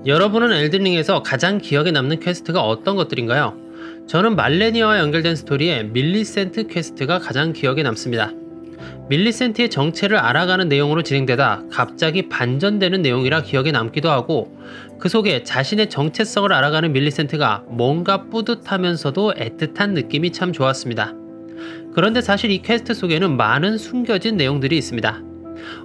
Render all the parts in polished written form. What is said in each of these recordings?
여러분은 엘든링에서 가장 기억에 남는 퀘스트가 어떤 것들인가요? 저는 말레니아와 연결된 스토리의 밀리센트 퀘스트가 가장 기억에 남습니다. 밀리센트의 정체를 알아가는 내용으로 진행되다 갑자기 반전되는 내용이라 기억에 남기도 하고, 그 속에 자신의 정체성을 알아가는 밀리센트가 뭔가 뿌듯하면서도 애틋한 느낌이 참 좋았습니다. 그런데 사실 이 퀘스트 속에는 많은 숨겨진 내용들이 있습니다.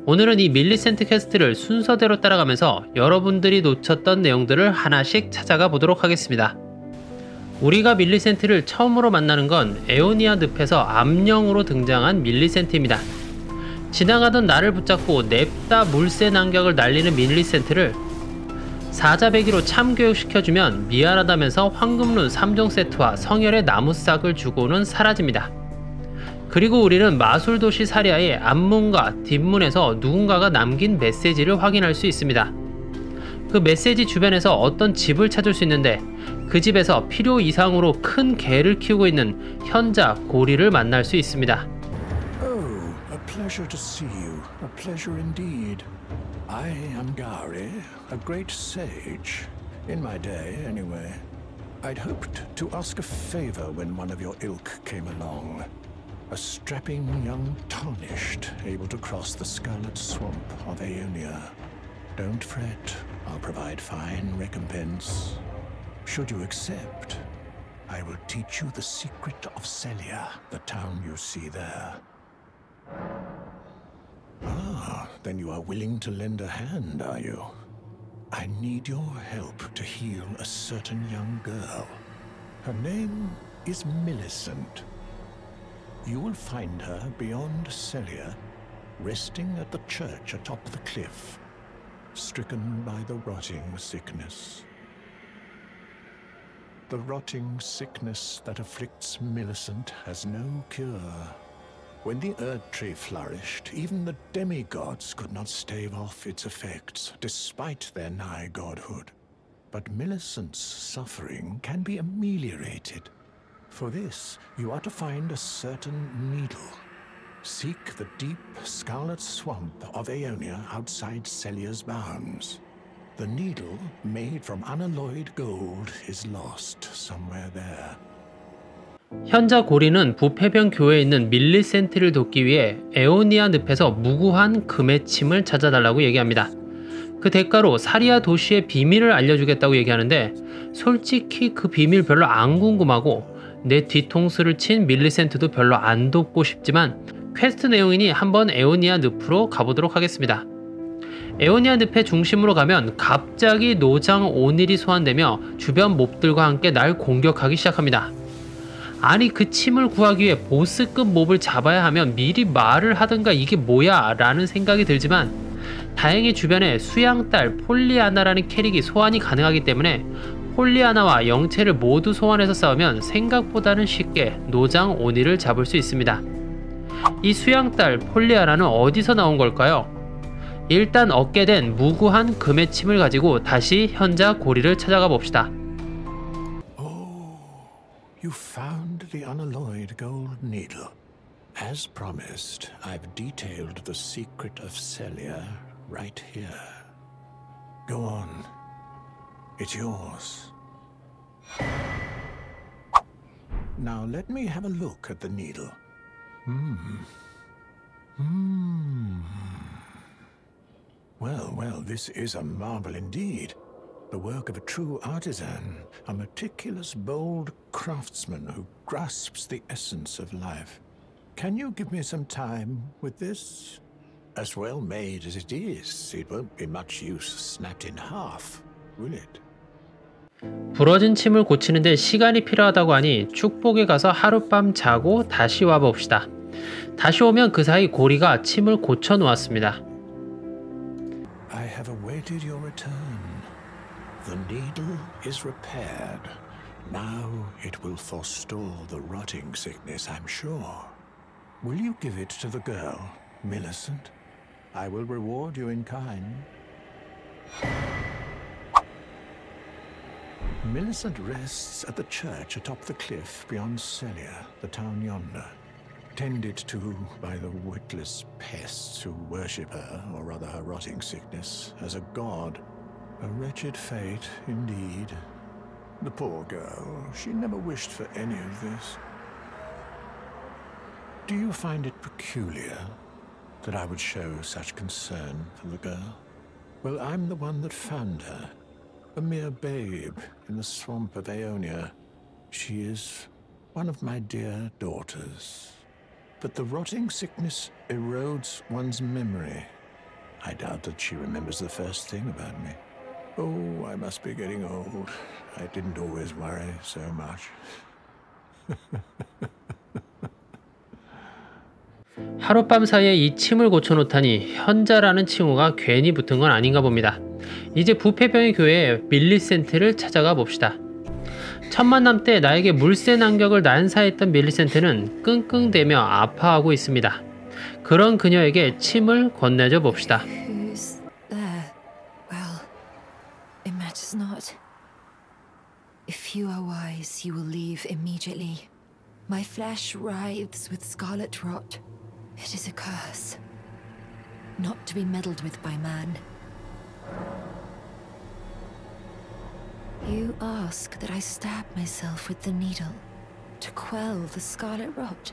오늘은 이 밀리센트 퀘스트를 순서대로 따라가면서 여러분들이 놓쳤던 내용들을 하나씩 찾아가 보도록 하겠습니다. 우리가 밀리센트를 처음으로 만나는 건 에오니아 늪에서 암령으로 등장한 밀리센트입니다. 지나가던 나를 붙잡고 냅다 물새 난격을 날리는 밀리센트를 사자배기로 참교육시켜주면 미안하다면서 황금룬 3종 세트와 성혈의 나무싹을 주고는 사라집니다. 그리고 우리는 마술도시 사리아의 앞문과 뒷문에서 누군가가 남긴 메시지를 확인할 수 있습니다. 그 메시지 주변에서 어떤 집을 찾을 수 있는데, 그 집에서 필요 이상으로 큰 개를 키우고 있는 현자 고리를 만날 수 있습니다. Oh, a pleasure to see you. A pleasure indeed. I am Gary, a great sage. In my day, anyway. I'd hoped to ask a favor when one of your ilk came along. A strapping young tarnished, able to cross the scarlet swamp of Aeonia. Don't fret, I'll provide fine recompense. Should you accept, I will teach you the secret of Celia, the town you see there. Ah, then you are willing to lend a hand, are you? I need your help to heal a certain young girl. Her name is Millicent. You will find her beyond Celia, resting at the church atop the cliff, stricken by the rotting sickness. The rotting sickness that afflicts Millicent has no cure. When the Erd Tree flourished, even the demigods could not stave off its effects, despite their nigh godhood. But Millicent's suffering can be ameliorated. For this, you are to find a certain needle. Seek the deep scarlet swamp of Aeonia outside Celia's bounds. The needle, made from unalloyed gold, is lost somewhere there. 현자 고리는 부패병 교회에 있는 밀리센트를 돕기 위해 에오니아 늪에서 무구한 금의 침을 찾아달라고 얘기합니다. 그 대가로 사리아 도시의 비밀을 알려주겠다고 얘기하는데, 솔직히 그 비밀 별로 안 궁금하고 내 뒤통수를 친 밀리센트도 별로 안 돕고 싶지만, 퀘스트 내용이니 한번 에오니아 늪으로 가보도록 하겠습니다. 에오니아 늪의 중심으로 가면 갑자기 노장 오닐이 소환되며 주변 몹들과 함께 날 공격하기 시작합니다. 아니, 그 침을 구하기 위해 보스급 몹을 잡아야 하면 미리 말을 하든가 이게 뭐야 라는 생각이 들지만, 다행히 주변에 수양딸 폴리아나라는 캐릭이 소환이 가능하기 때문에 폴리아나와 영체를 모두 소환해서 싸우면 생각보다는 쉽게 노장 오닐을 잡을 수 있습니다. 이 수양딸 폴리아나는 어디서 나온 걸까요? 일단 얻게 된 무구한 금의 침을 가지고 다시 현자 고리를 찾아가 봅시다. Oh, you found the unalloyed gold needle. As promised, I've detailed the secret of Celia right here. Go on. It's yours. Now let me have a look at the needle. Well, this is a marvel indeed. The work of a true artisan, a meticulous, bold craftsman who grasps the essence of life. Can you give me some time with this? As well made as it is, it won't be much use snapped in half, will it? 부러진 침을 고치는데 시간이 필요하다고 하니 축복에 가서 하룻밤 자고 다시 와봅시다. 다시 오면 그 사이 고리가 침을 고쳐 놓았습니다. I have awaited your return. The needle is repaired. Now it will forestall the rotting sickness, I'm sure. Will you give it to the girl, Millicent? I will reward you in kind. Millicent rests at the church atop the cliff beyond Celia, the town yonder, tended to by the witless pests who worship her, or rather her rotting sickness, as a god. A wretched fate, indeed. The poor girl, she never wished for any of this. Do you find it peculiar that I would show such concern for the girl? Well, I'm the one that found her, a mere babe in the swamp of Aeonia. She is one of my dear daughters. But the rotting sickness erodes one's memory. I doubt that she remembers the first thing about me. Oh, I must be getting old. I didn't always worry so much. 하룻밤 사이에 이 침을 고쳐놓다니 현자라는 칭호가 괜히 붙은 건 아닌가 봅니다. 이제 부패병의 교회에 밀리센트를 찾아가 봅시다. 첫 만남 때 나에게 물새 난격을 난사했던 밀리센트는 끙끙대며 아파하고 있습니다. 그런 그녀에게 침을 건네줘 봅시다. Who's there? Well, it matters not. If you are wise, you will leave immediately. My flesh writhes with scarlet rot. It is a curse, not to be meddled with by man. You ask that I stab myself with the needle to quell the scarlet rot,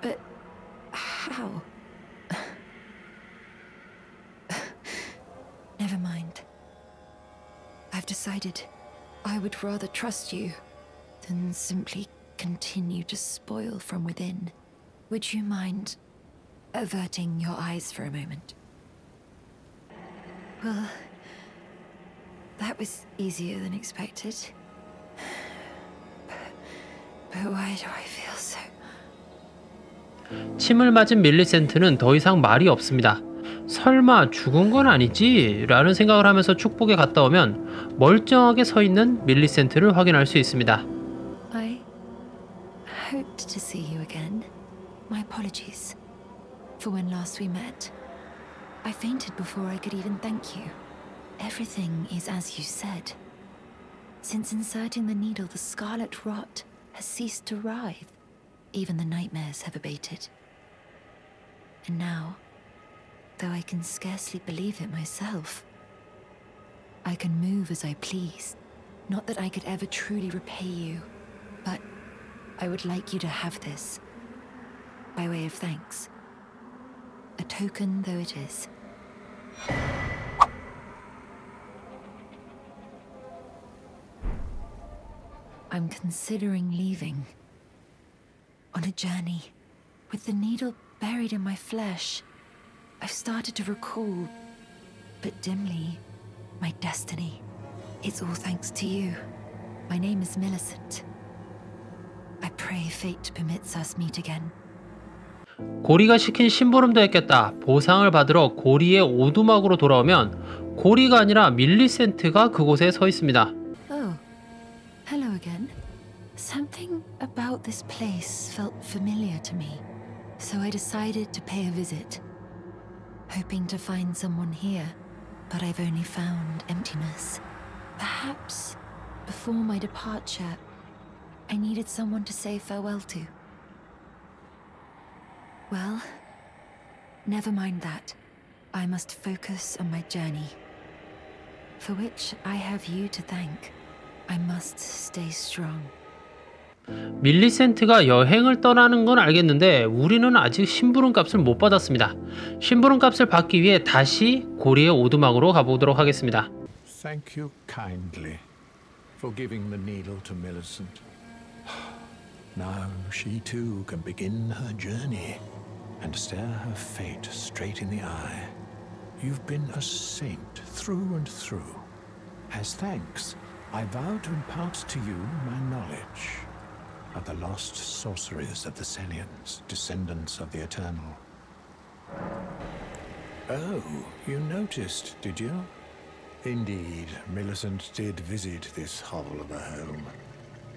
but how? Never mind. I've decided I would rather trust you than simply continue to spoil from within. Would you mind averting your eyes for a moment? Well, that was easier than expected. But why do I feel so? 침을 맞은 밀리센트는 더 이상 말이 없습니다. 설마 죽은 건 아니지? 라는 생각을 하면서 축복에 갔다 오면 멀쩡하게 서 있는 밀리센트를 확인할 수 있습니다. I hoped to see you again. My apologies for when last we met. I fainted before I could even thank you. Everything is as you said. Since inserting the needle, the scarlet rot has ceased to writhe. Even the nightmares have abated. And now, though I can scarcely believe it myself, I can move as I please. Not that I could ever truly repay you, but I would like you to have this, by way of thanks. A token though it is. I'm considering leaving. On a journey, with the needle buried in my flesh. I've started to recall, but dimly, my destiny. It's all thanks to you. My name is Millicent. I pray fate permits us meet again. 고리가 시킨 심부름도 했겠다. 보상을 받으러 고리의 오두막으로 돌아오면 고리가 아니라 밀리센트가 그곳에 서 있습니다. Oh, hello again. Something about this place felt familiar to me, so I decided to pay a visit. Hoping to find someone here, but I've only found emptiness. Perhaps, before my departure, I needed someone to say farewell to. Well, never mind that. I must focus on my journey, for which I have you to thank. I must stay strong. 밀리센트가 여행을 떠나는 건 알겠는데 우리는 아직 심부름값을 못 받았습니다. 심부름값을 받기 위해 다시 고리의 오두막으로 가보도록 하겠습니다. Thank you kindly for giving the needle to Millicent. Now she too can begin her journey and stare her fate straight in the eye. You've been a saint through and through. As thanks, I vow to impart to you my knowledge of the lost sorceries of the Selians, descendants of the Eternal. Oh, you noticed, did you? Indeed, Millicent did visit this hovel of a home.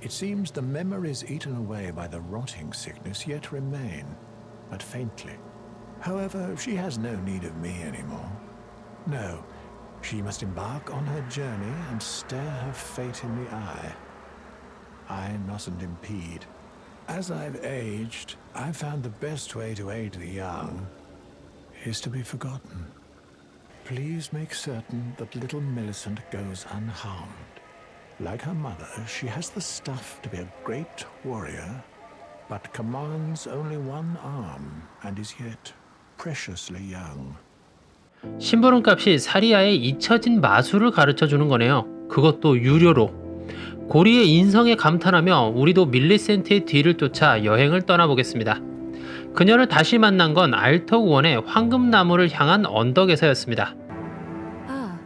It seems the memories eaten away by the rotting sickness yet remain, but faintly. However, she has no need of me anymore. No, she must embark on her journey and stare her fate in the eye. I mustn't impede. As I've aged, I've found the best way to aid the young is to be forgotten. Please make certain that little Millicent goes unharmed. Like her mother, she has the stuff to be a great warrior, but commands only one arm and is yet preciously young. 심부름 값이 사리아의 잊혀진 마술을 가르쳐 주는 거네요. 그것도 유료로. 고리의 인성에 감탄하며 우리도 밀리센트의 뒤를 쫓아 여행을 떠나보겠습니다. 그녀를 다시 만난 건 알터구원의 황금나무를 향한 언덕에서였습니다. Ah,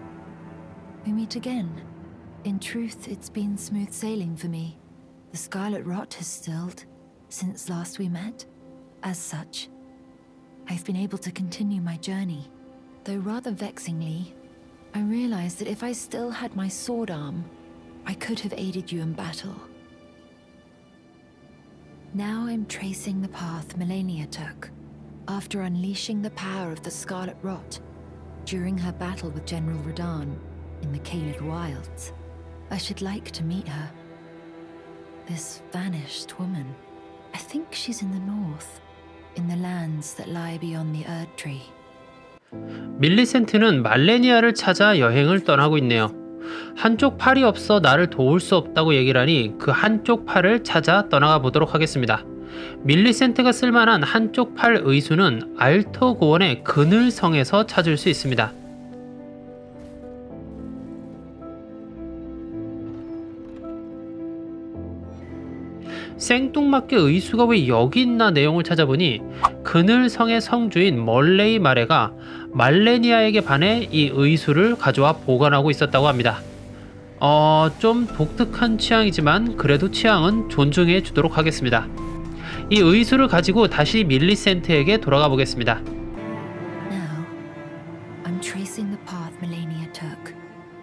we meet again. In truth, it's been smooth sailing for me. The scarlet rot has stilled since last we met. As such, I've been able to continue my journey. Though rather vexingly, I realized that if I still had my sword arm, I could have aided you in battle. Now I'm tracing the path Melania took, after unleashing the power of the Scarlet Rot during her battle with General Radahn in the Caelid Wilds. I should like to meet her. This vanished woman. I think she's in the north, in the lands that lie beyond the Erd Tree. 밀리센트는 말레니아를 찾아 여행을 떠나고 있네요. 한쪽 팔이 없어 나를 도울 수 없다고 얘기를 하니 그 한쪽 팔을 찾아 떠나가 보도록 하겠습니다. 밀리센트가 쓸만한 한쪽 팔 의수는 알터고원의 그늘성에서 찾을 수 있습니다. 생뚱맞게 의수가 왜 여기 있나 내용을 찾아보니 그늘성의 성주인 멀레이 마레가 말레니아에게 반해 이 의수를 가져와 보관하고 있었다고 합니다. 좀 독특한 취향이지만 그래도 취향은 존중해 주도록 하겠습니다. 이 의수를 가지고 다시 밀리센트에게 돌아가 보겠습니다. Now, I'm tracing the path Melania took.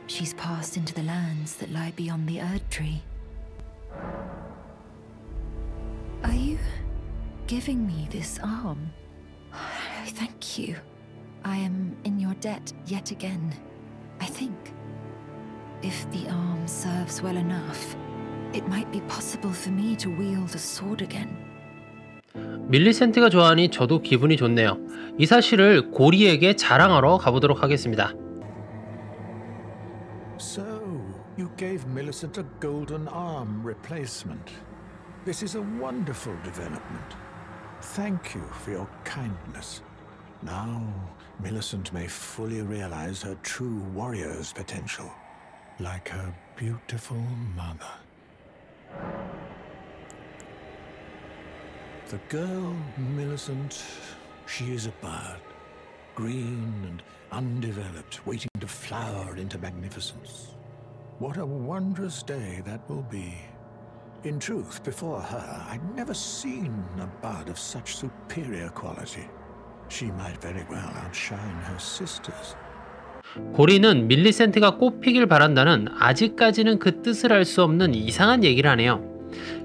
She's passed into the lands that lie beyond the Erd Tree. Are you giving me this arm? Thank you. I am in your debt yet again, I think. If the arm serves well enough, it might be possible for me to wield a sword again. 밀리센트가 좋아하니 저도 기분이 좋네요. 이 사실을 고리에게 자랑하러 가보도록 하겠습니다. So, you gave Millicent a golden arm replacement. This is a wonderful development. Thank you for your kindness. Now, Millicent may fully realize her true warrior's potential, like her beautiful mother. The girl, Millicent, she is a bird, green and undeveloped, waiting to flower into magnificence. What a wondrous day that will be. In truth, before her, I'd never seen a bud of such superior quality. She might very well outshine her sisters. 고리는 밀리센트가 꽃피길 바란다는 아직까지는 그 뜻을 알 수 없는 이상한 얘기를 하네요.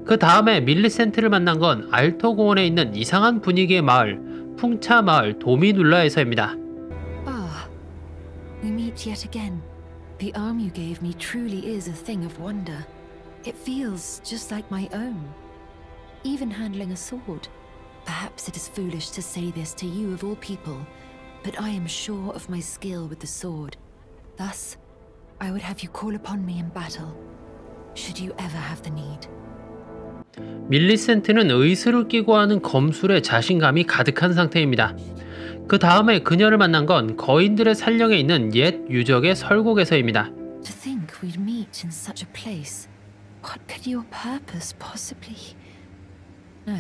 그 다음에 밀리센트를 만난 건 알터고원에 있는 이상한 분위기의 마을, 풍차 마을 도미눌라에서입니다. Ah, we meet yet again. The arm you gave me truly is a thing of wonder. It feels just like my own. Even handling a sword. Perhaps it is foolish to say this to you of all people, but I am sure of my skill with the sword. Thus, I would have you call upon me in battle, should you ever have the need. 밀리센트는 의수를 끼고 하는 검술에 자신감이 가득한 상태입니다. 그 다음에 그녀를 만난 건 거인들의 산령에 있는 옛 유적의 설국에서입니다. To think we'd meet in such a place. What could your purpose possibly? No.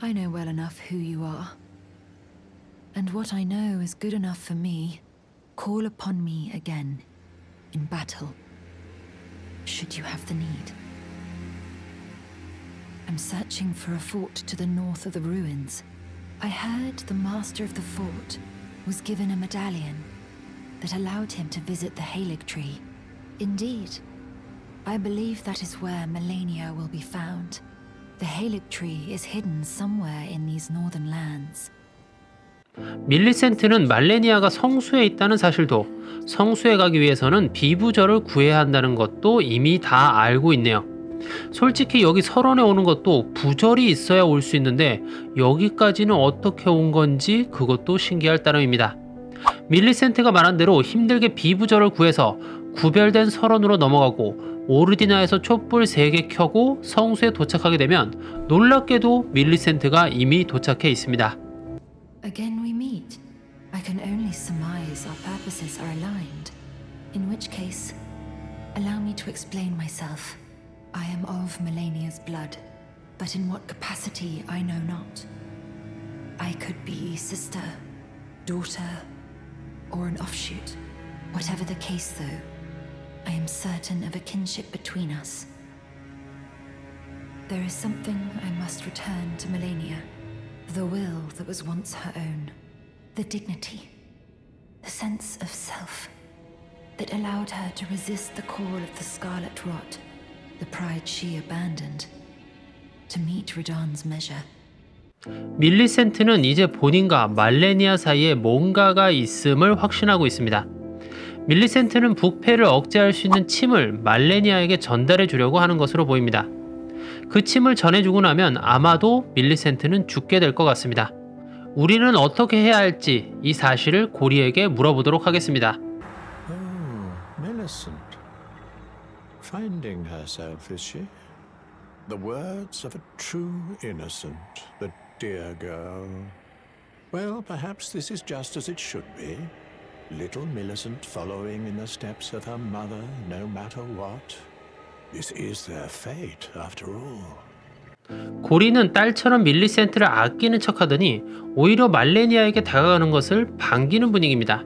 I know well enough who you are. And what I know is good enough for me. Call upon me again, in battle, should you have the need. I'm searching for a fort to the north of the ruins. I heard the master of the fort was given a medallion that allowed him to visit the Halig tree. Indeed, I believe that is where Melania will be found. The Halig tree is hidden somewhere in these northern lands. 밀리센트는 말레니아가 성수에 있다는 사실도, 성수에 가기 위해서는 비부절을 구해야 한다는 것도 이미 다 알고 있네요. 솔직히 여기 설원에 오는 것도 부절이 있어야 올 수 있는데 여기까지는 어떻게 온 건지 그것도 신기할 따름입니다. 밀리센트가 말한 대로 힘들게 비부저를 구해서 구별된 설원으로 넘어가고 오르디나에서 촛불 3개 켜고 성수에 도착하게 되면 놀랍게도 밀리센트가 이미 도착해 있습니다. Again we meet. I can only surmise our purposes are aligned. In which case, allow me to explain myself. I am of Melania's blood, but in what capacity I know not. I could be sister, daughter, or an offshoot. Whatever the case, though, I am certain of a kinship between us. There is something I must return to Melania. The will that was once her own. The dignity. The sense of self that allowed her to resist the call of the scarlet rot. The pride she abandoned to meet Radahn's measure. 밀리센트는 이제 본인과 말레니아 사이에 뭔가가 있음을 확신하고 있습니다. 밀리센트는 부패를 억제할 수 있는 침을 말레니아에게 전달해 주려고 하는 것으로 보입니다. 그 침을 전해주고 나면 아마도 밀리센트는 죽게 될 것 같습니다. 우리는 어떻게 해야 할지 이 사실을 고리에게 물어보도록 하겠습니다. Oh, Millicent. Finding herself, is she? The words of a true innocent, the dear girl. Well, perhaps this is just as it should be. Little Millicent following in the steps of her mother, no matter what. This is their fate, after all. 고리는 딸처럼 밀리센트를 아끼는 척하더니 오히려 말레니아에게 다가가는 것을 반기는 분위기입니다.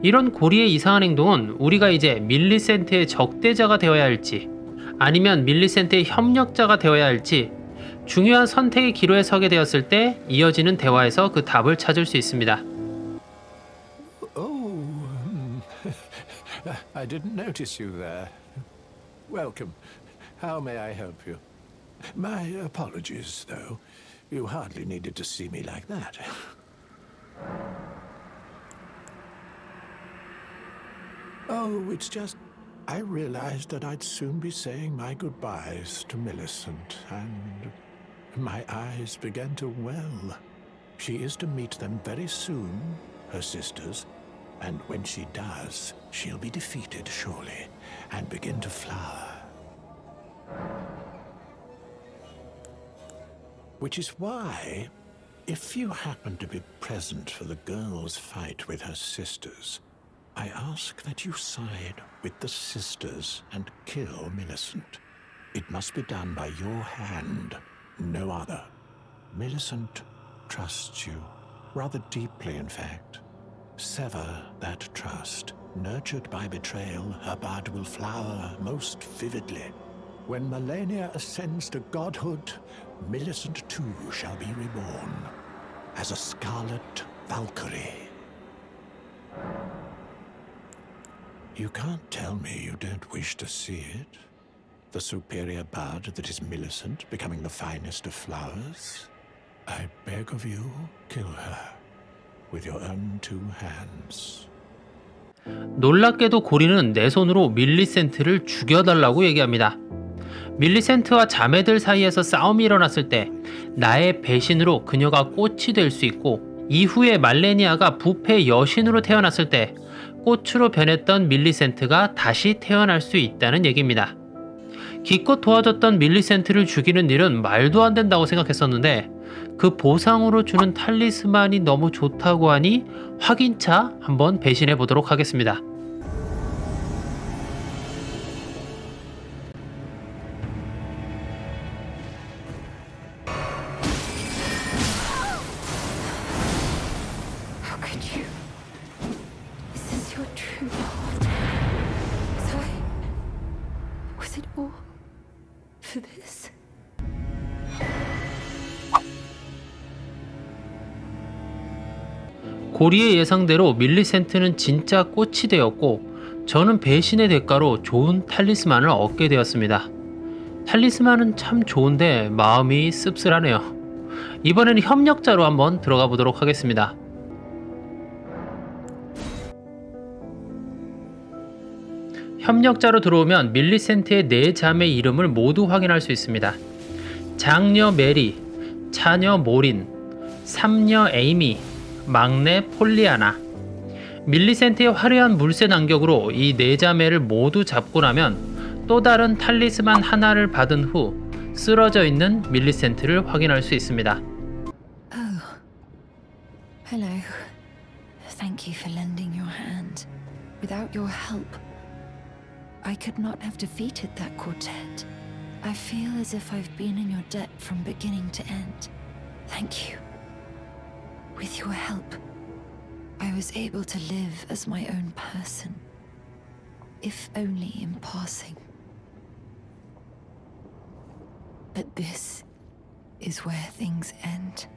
이런 고리의 이상한 행동은 우리가 이제 밀리센트의 적대자가 되어야 할지 아니면 밀리센트의 협력자가 되어야 할지 중요한 선택의 기로에 서게 되었을 때 이어지는 대화에서 그 답을 찾을 수 있습니다. I didn't notice you there. Welcome. How may I help you? My apologies, though. You hardly needed to see me like that. Oh, it's just I realized that I'd soon be saying my goodbyes to Millicent, and my eyes began to well. She is to meet them very soon, her sisters, and when she does, she'll be defeated, surely, and begin to flower. Which is why, if you happen to be present for the girl's fight with her sisters, I ask that you side with the sisters and kill Millicent. It must be done by your hand, no other. Millicent trusts you, rather deeply in fact. Sever that trust. Nurtured by betrayal, her bud will flower most vividly. When Melania ascends to godhood, Millicent too shall be reborn as a scarlet Valkyrie. You can't tell me you don't wish to see it. The superior bud that is Millicent becoming the finest of flowers. I beg of you, kill her with your own two hands. 놀랍게도 고리는 내 손으로 밀리센트를 죽여달라고 얘기합니다. 밀리센트와 자매들 사이에서 싸움이 일어났을 때 나의 배신으로 그녀가 꽃이 될 수 있고 이후에 말레니아가 부패 여신으로 태어났을 때 꽃으로 변했던 밀리센트가 다시 태어날 수 있다는 얘기입니다. 기껏 도와줬던 밀리센트를 죽이는 일은 말도 안 된다고 생각했었는데 그 보상으로 주는 탈리스만이 너무 좋다고 하니 확인차 한번 배신해 보도록 하겠습니다. 고리의 예상대로 밀리센트는 진짜 꽃이 되었고 저는 배신의 대가로 좋은 탈리스만을 얻게 되었습니다. 탈리스만은 참 좋은데 마음이 씁쓸하네요. 이번에는 협력자로 한번 들어가 보도록 하겠습니다. 협력자로 들어오면 밀리센트의 4자매 이름을 모두 확인할 수 있습니다. 장녀 메리, 차녀 모린, 삼녀 에이미, 막내 폴리아나. 밀리센트의 화려한 물새 난격으로 이 네 자매를 모두 잡고 나면 또 다른 탈리스만 하나를 받은 후 쓰러져 있는 밀리센트를 확인할 수 있습니다. Oh. Hello. Thank you for lending your hand. Without your help, I could not have defeated that quartet. I feel as if I've been in your debt from beginning to end. Thank you. With your help, I was able to live as my own person, if only in passing. But this is where things end.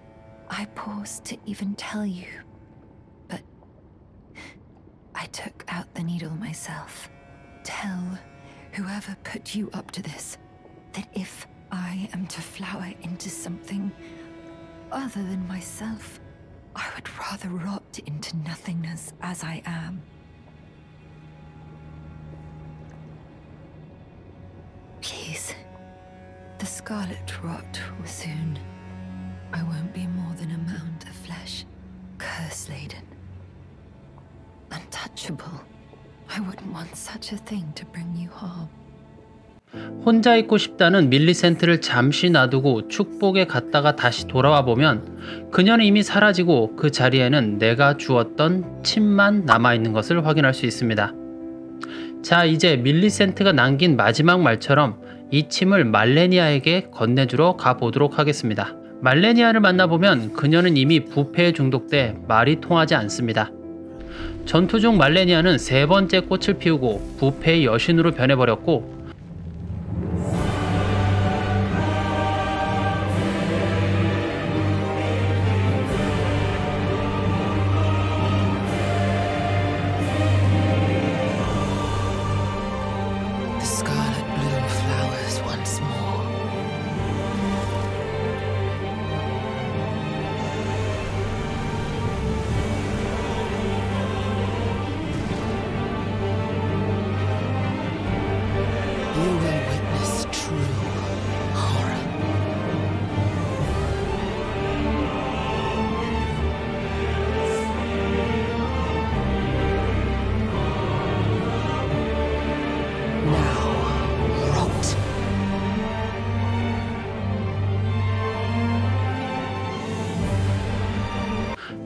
I paused to even tell you, but I took out the needle myself. Tell whoever put you up to this that if I am to flower into something other than myself, I would rather rot into nothingness as I am. Please, the scarlet rot will soon. I won't be more than a mound of flesh, curse-laden, untouchable. I wouldn't want such a thing to bring you harm. 혼자 있고 싶다는 밀리센트를 잠시 놔두고 축복에 갔다가 다시 돌아와 보면 그녀는 이미 사라지고 그 자리에는 내가 주었던 침만 남아있는 것을 확인할 수 있습니다. 자, 이제 밀리센트가 남긴 마지막 말처럼 이 침을 말레니아에게 건네주러 가보도록 하겠습니다. 말레니아를 만나보면 그녀는 이미 부패에 중독돼 말이 통하지 않습니다. 전투 중 말레니아는 세 번째 꽃을 피우고 부패의 여신으로 변해버렸고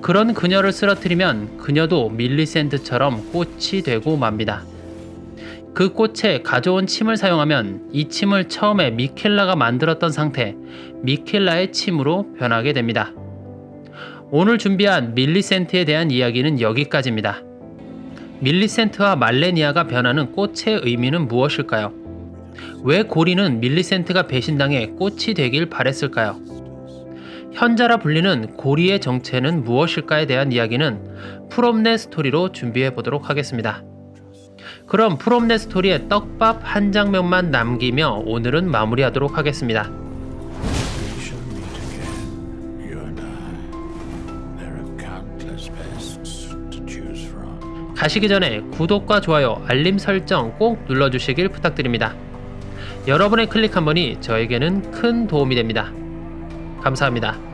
그런 그녀를 쓰러뜨리면 그녀도 밀리센트처럼 꽃이 되고 맙니다. 그 꽃에 가져온 침을 사용하면 이 침을 처음에 미켈라가 만들었던 상태, 미켈라의 침으로 변하게 됩니다. 오늘 준비한 밀리센트에 대한 이야기는 여기까지입니다. 밀리센트와 말레니아가 변하는 꽃의 의미는 무엇일까요? 왜 고리는 밀리센트가 배신당해 꽃이 되길 바랬을까요? 현자라 불리는 고리의 정체는 무엇일까에 대한 이야기는 프롬네 스토리로 준비해 보도록 하겠습니다. 그럼 프롬네 스토리의 떡밥 한 장면만 남기며 오늘은 마무리하도록 하겠습니다. 가시기 전에 구독과 좋아요, 알림 설정 꼭 눌러주시길 부탁드립니다. 여러분의 클릭 한 번이 저에게는 큰 도움이 됩니다. 감사합니다.